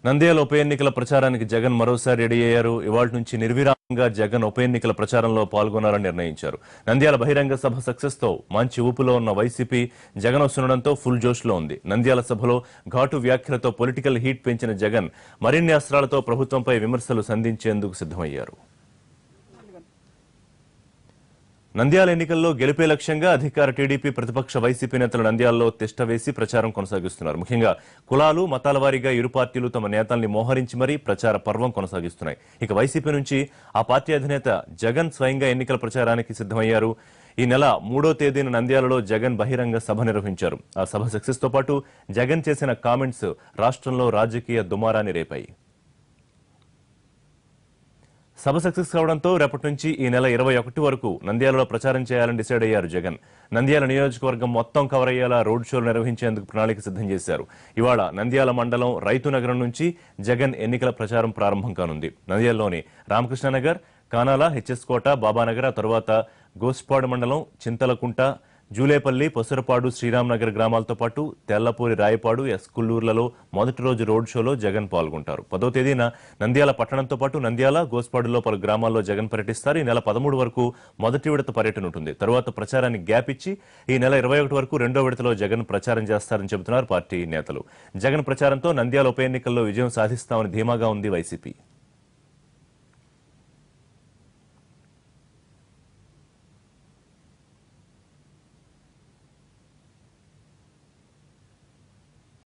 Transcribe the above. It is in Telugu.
నంద్యాల ఉప ఎన్నికల ప్రచారానికి జగన్ మరోసారి రెడీ అయ్యారు. ఇవాళ నుంచి నిర్విరామంగా జగన్ ఉప ఎన్నికల ప్రచారంలో పాల్గొనాలని నిర్ణయించారు. నంద్యాల బహిరంగ సభ సక్సెస్ తో మంచి ఊపులో ఉన్న వైసీపీ జగన్ వస్తుండడంతో ఫుల్ జోష్ లో ఉంది. నంద్యాల సభలో ఘాటు వ్యాఖ్యలతో పొలిటికల్ హీట్ పెంచిన జగన్ మరిన్ని అస్త్రాలతో ప్రభుత్వంపై విమర్శలు సంధించేందుకు సిద్ధమయ్యారు. నంద్యాల ఎన్నికల్లో గెలిపే లక్ష్యంగా అధికార టీడీపీ ప్రతిపక్ష వైసీపీ నేతలు నంద్యాలలో తిష్ట వేసి ప్రచారం కొనసాగిస్తున్నారు. ముఖ్యంగా కులాలు మతాల వారీగా ఇరు పార్టీలు తమ నేతల్ని మోహరించి మరీ ప్రచార పర్వం కొనసాగిస్తున్నాయి. ఇక వైసీపీ నుంచి ఆ పార్టీ అధినేత జగన్ స్వయంగా ఎన్నికల ప్రచారానికి సిద్ధమయ్యారు. ఈ నెల 3వ తేదీన నంద్యాలలో జగన్ బహిరంగ సభ నిర్వహించారు. ఆ సభ సక్సెస్ తో పాటు జగన్ చేసిన కామెంట్స్ రాష్ట్రంలో రాజకీయ దుమారాన్ని రేపాయి. సభ సక్సెస్ కావడంతో రేపటి నుంచి ఈ నెల 21 వరకు నంద్యాలలో ప్రచారం చేయాలని డిసైడ్ అయ్యారు జగన్. నంద్యాల నియోజకవర్గం మొత్తం కవర్ అయ్యేలా రోడ్ షోలు నిర్వహించేందుకు ప్రణాళిక సిద్ధం చేశారు. ఇవాళ నంద్యాల మండలం రైతు నగరం నుంచి జగన్ ఎన్నికల ప్రచారం ప్రారంభం కానుంది. నంద్యాలలోని రామకృష్ణనగర్, కానాల, హెచ్ఎస్ కోట, బాబానగర్, తరువాత గోస్పాడు మండలం, చింతలకుంట, జూలేపల్లి, పొసరపాడు, శ్రీరాంనగర్ గ్రామాలతో పాటు తెల్లపూరి, రాయపాడు, ఎస్కుల్లూర్లలో మొదటి రోజు రోడ్ షోలో జగన్ పాల్గొంటారు. 10వ తేదీన నంద్యాల పట్టణంతో పాటు నంద్యాల, గోస్పాడులో పలు గ్రామాల్లో జగన్ పర్యటిస్తారు. ఈ నెల 13 వరకు మొదటి విడత పర్యటన ఉంటుంది. తరువాత ప్రచారానికి గ్యాప్ ఇచ్చి ఈ నెల 21 వరకు రెండో విడతలో జగన్ ప్రచారం చేస్తారని చెబుతున్నారు పార్టీ నేతలు. జగన్ ప్రచారంతో నంద్యాల ఉప ఎన్నికల్లో విజయం సాధిస్తామని ధీమాగా ఉంది వైసీపీ.